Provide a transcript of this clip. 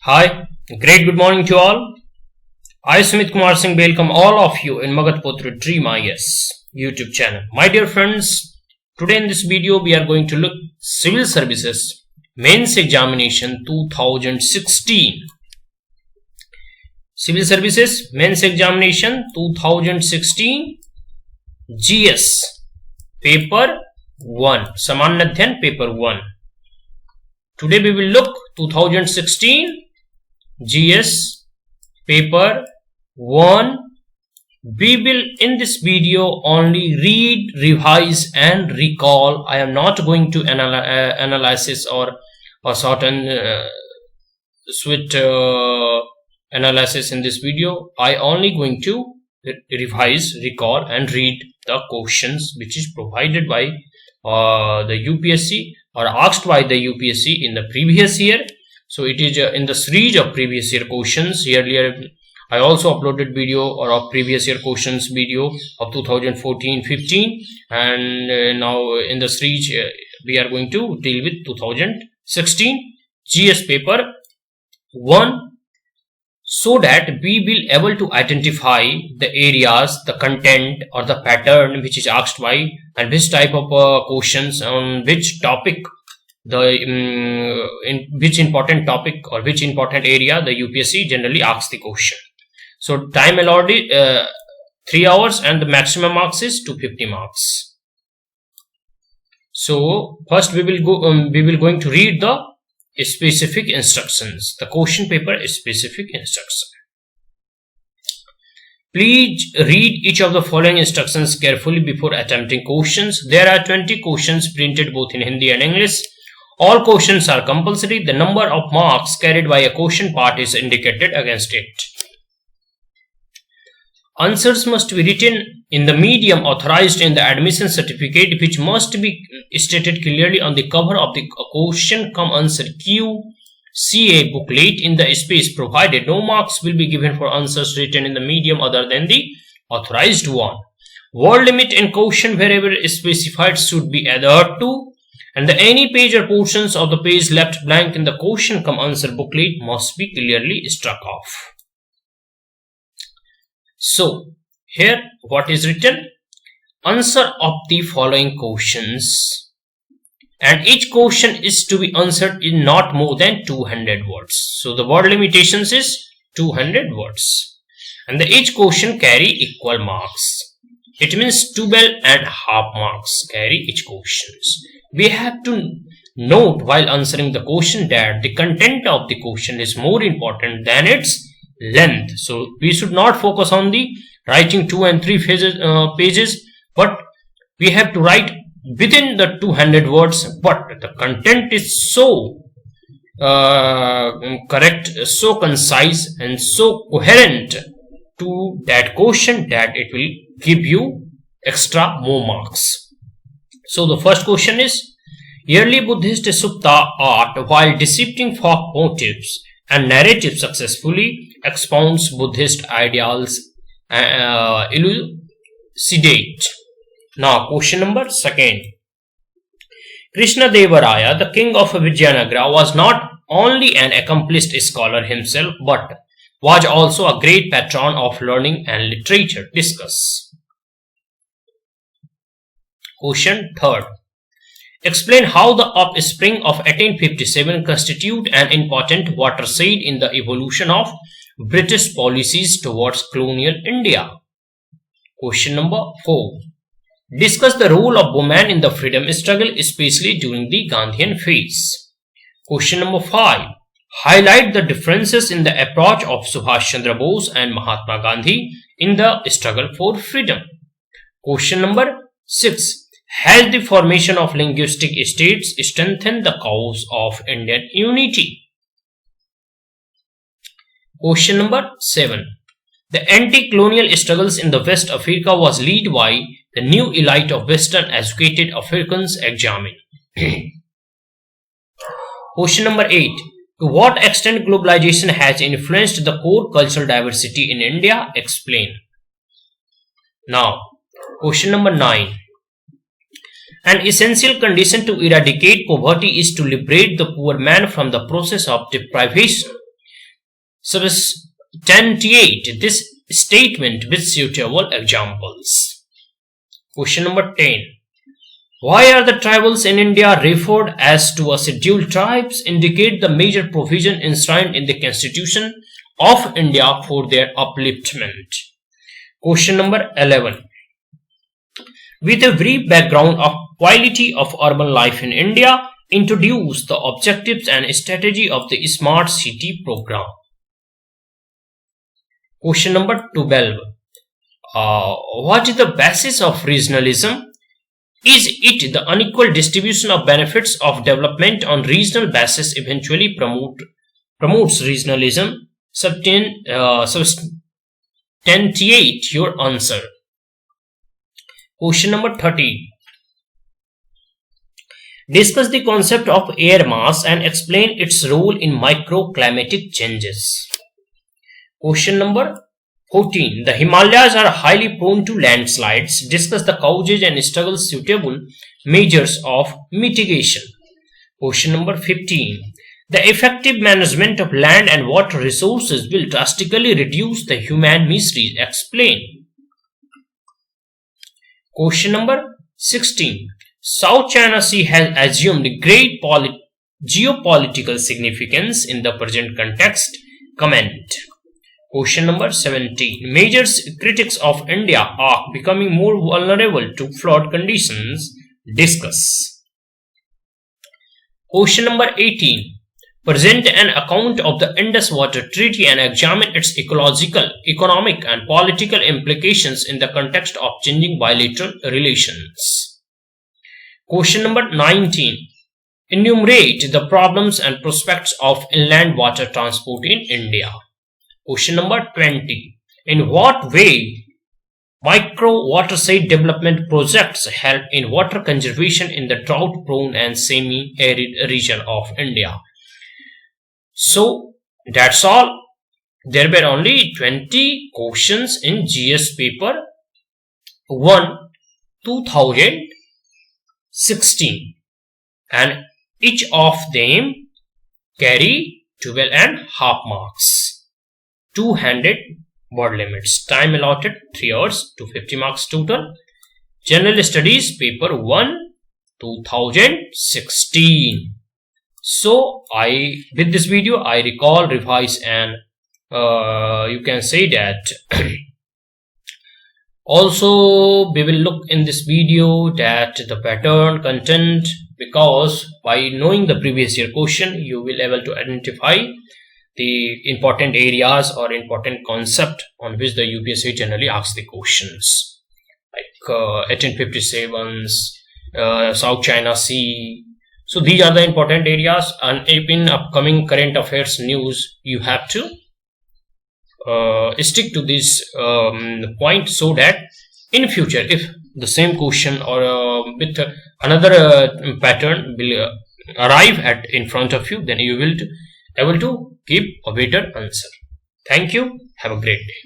Hi, great good morning to all. I, Sumit Kumar Singh, welcome all of you in Magatputru Dream IS YouTube channel. My dear friends, today in this video we are going to look Civil Services Mains Examination 2016. Civil Services Mains Examination 2016 GS Paper 1, Samanya Adhyan Paper 1. Today we will look 2016 GS Paper 1. We will in this video only read, revise and recall. I am not going to analysis or certain sweet analysis in this video. I only going to revise, recall and read the questions which is provided by the UPSC or asked by the UPSC in the previous year. So it is in the series of previous year questions. Earlier I also uploaded video or of previous year questions video of 2014-15, and now in the series we are going to deal with 2016 GS Paper 1, so that we will able to identify the areas, the content or the pattern which is asked by, and which type of questions on which topic, in which important topic or which important area the UPSC generally asks the question. So time allotted 3 hours and the maximum marks is 250 marks. So first we will going to read the specific instructions, the question paper specific instruction. Please read each of the following instructions carefully before attempting questions. There are 20 questions printed both in Hindi and English. All questions are compulsory. The number of marks carried by a question part is indicated against it. Answers must be written in the medium authorized in the admission certificate, which must be stated clearly on the cover of the question cum answer QCA booklet in the space provided. No marks will be given for answers written in the medium other than the authorized one. Word limit in question wherever specified should be adhered to, and any page or portions of the page left blank in the question cum answer booklet must be clearly struck off. So here what is written: answer of the following questions, and each question is to be answered in not more than 200 words. So the word limitations is 200 words, and each question carry equal marks. It means 12 and half marks carry each questions. We have to note while answering the question that the content of the question is more important than its length. So we should not focus on the writing 2 and 3 pages, but we have to write within the 200 words, but the content is so correct, so concise and so coherent to that question that it will give you extra more marks. So the first question is: early Buddhist Supta art, while depicting folk motifs and narrative, successfully expounds Buddhist ideals elucidate. Now question number second. Krishna Deva Raya, the king of Vijayanagara, was not only an accomplished scholar himself but was also a great patron of learning and literature. Discuss. Question third. Explain how the offspring of 1857 constitute an important watershed in the evolution of British policies towards colonial India. Question number 4. Discuss the role of women in the freedom struggle, especially during the Gandhian phase. Question number 5. Highlight the differences in the approach of Subhash Chandra Bose and Mahatma Gandhi in the struggle for freedom. Question number 6. Has the formation of linguistic states strengthened the cause of Indian unity? Question number 7. The anti-colonial struggles in the West Africa was led by the new elite of Western educated Africans. Examine. Question number 8. To what extent globalization has influenced the core cultural diversity in India? Explain. Now, question number 9. An essential condition to eradicate poverty is to liberate the poor man from the process of deprivation. Substantiate this statement with suitable examples. Question number 10. Why are the tribals in India referred as to a scheduled tribes? Indicate the major provision enshrined in the Constitution of India for their upliftment. Question number 11. With a brief background of quality of urban life in India, introduce the objectives and strategy of the Smart City program. Question number 12. What is the basis of regionalism? Is it the unequal distribution of benefits of development on regional basis eventually promotes regionalism? Substantiate your answer. Question number 13. Discuss the concept of air mass and explain its role in microclimatic changes. Question number 14. The Himalayas are highly prone to landslides. Discuss the causes and struggles suitable measures of mitigation. Question number 15. The effective management of land and water resources will drastically reduce the human misery. Explain. Question number 16. South China Sea has assumed great geopolitical significance in the present context. Comment. Question number 17. Major critics of India are becoming more vulnerable to flood conditions. Discuss. Question number 18. Present an account of the Indus Water Treaty and examine its ecological, economic and political implications in the context of changing bilateral relations. Question number 19. Enumerate the problems and prospects of inland water transport in India. Question number 20. In what way micro waterside development projects help in water conservation in the drought-prone and semi-arid region of India? So that's all. There were only 20 questions in GS paper 1 2016 and each of them carry 12.5 marks. 200 word limits. Time allotted 3 hours, 250 marks total. General Studies paper 1 2016. So with this video I recall, revise and you can say that also we will look in this video that the pattern content, because by knowing the previous year question you will able to identify the important areas or important concept on which the UPSC generally asks the questions, like 1857's South China Sea. So these are the important areas, and if in upcoming current affairs news you have to stick to this point, so that in future if the same question or with another pattern will arrive in front of you, then you will able to give a better answer. Thank you. Have a great day.